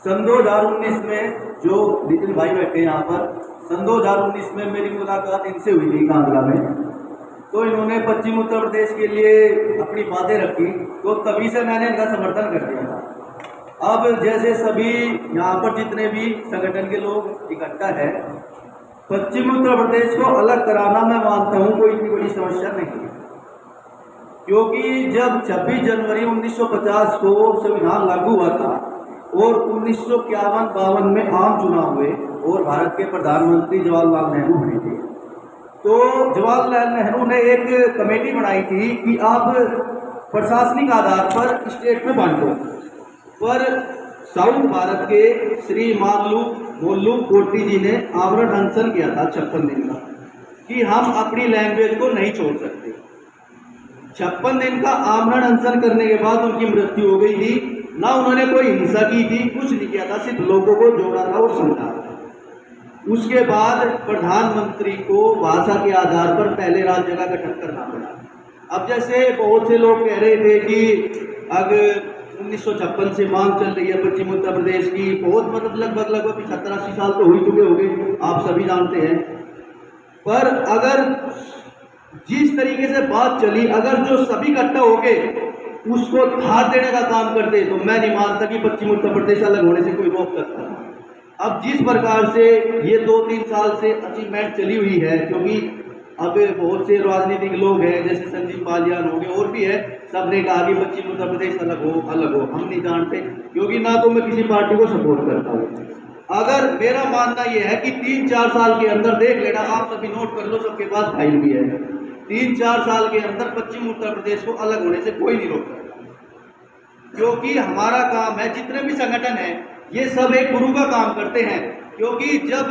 सन 2019 में जो नितिन भाई बैठे हैं यहाँ पर, सन 2019 में मेरी मुलाकात इनसे हुई थी कांगड़ा में। तो इन्होंने पश्चिम उत्तर प्रदेश के लिए अपनी बातें रखी, तो तभी से मैंने इनका समर्थन कर दिया था। अब जैसे सभी यहाँ पर जितने भी संगठन के लोग इकट्ठा है, पश्चिम उत्तर प्रदेश को अलग कराना मैं मानता हूँ कोई इतनी बड़ी समस्या नहीं है, क्योंकि जब 26 जनवरी 1950 को संविधान लागू हुआ था और 1951-52 में आम चुनाव हुए और भारत के प्रधानमंत्री जवाहरलाल नेहरू बने थे, तो जवाहरलाल नेहरू ने एक कमेटी बनाई थी कि आप प्रशासनिक आधार पर स्टेट में बांटो। पर साउथ भारत के श्री मोल्लू कोटी जी ने आमरण अनशन किया था 56 दिन का, कि हम अपनी लैंग्वेज को नहीं छोड़ सकते। 56 दिन का आमरण अनशन करने के बाद उनकी मृत्यु हो गई थी। ना उन्होंने कोई हिंसा की थी, कुछ नहीं किया था, सिर्फ लोगों को जोड़ा था और समझा था। उसके बाद प्रधानमंत्री को भाषा के आधार पर पहले राज्य का गठन करना पड़ा। अब जैसे बहुत से लोग कह रहे थे कि अगर 1956 से मांग चल रही है पश्चिम उत्तर प्रदेश की, बहुत मतलब लगभग 75-80 साल तो हो ही चुके होंगे, आप सभी जानते हैं। पर अगर जिस तरीके से बात चली, अगर जो सभी इकट्ठा हो गए उसको धार देने का काम करते, तो मैं नहीं मानता कि पश्चिम उत्तर प्रदेश अलग होने से कोई रोक सकता। अब जिस प्रकार से ये 2-3 साल से अचीवमेंट चली हुई है, क्योंकि अब बहुत से राजनीतिक लोग हैं जैसे संजीव बालियान हो गए और भी है, सब ने कहा कि पश्चिम उत्तर प्रदेश अलग हो। हम नहीं जानते, क्योंकि ना तो मैं किसी पार्टी को सपोर्ट करता हूँ। अगर मेरा मानना यह है कि 3-4 साल के अंदर देख लेना, आप सभी नोट कर लो, सबके पास फाइल भी है, 3-4 साल के अंदर पश्चिम उत्तर प्रदेश को अलग होने से कोई नहीं रोक सकता। क्योंकि हमारा काम है, जितने भी संगठन है ये सब एक गुरु का काम करते हैं। क्योंकि जब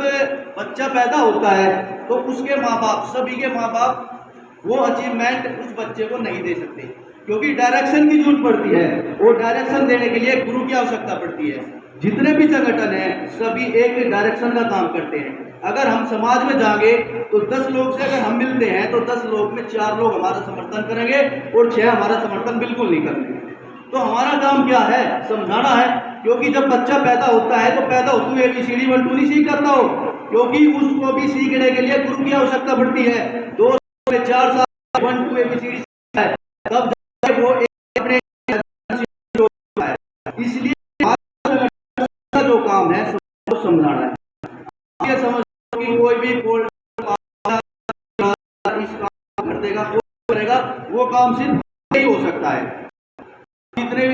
बच्चा पैदा होता है तो उसके माँ बाप, सभी के माँ बाप वो अचीवमेंट उस बच्चे को नहीं दे सकते, क्योंकि डायरेक्शन की जरूरत पड़ती है, और डायरेक्शन देने के लिए गुरु की आवश्यकता पड़ती है। जितने भी संगठन हैं सभी एक डायरेक्शन का काम करते हैं। अगर हम समाज में जाएंगे तो 10 लोग से अगर हम मिलते हैं तो 10 लोग में 4 लोग हमारा समर्थन करेंगे और 6 हमारा समर्थन बिल्कुल नहीं करेंगे। तो हमारा काम क्या है? समझाना है। क्योंकि जब बच्चा पैदा होता है तो पैदा होते हुए ABCD 1 2 नहीं सीख करता हो, क्योंकि उसको भी सीखने के लिए गुरु की आवश्यकता पड़ती है। 2 से 4 साल 1 2 ABCD सीखता है, तब जाके वो अपने इसलिए जो काम है समझाना है। ये समझ कि कोई भी इस काम कर देगा, वो करेगा, वो काम सिर्फ नहीं हो सकता है। जितने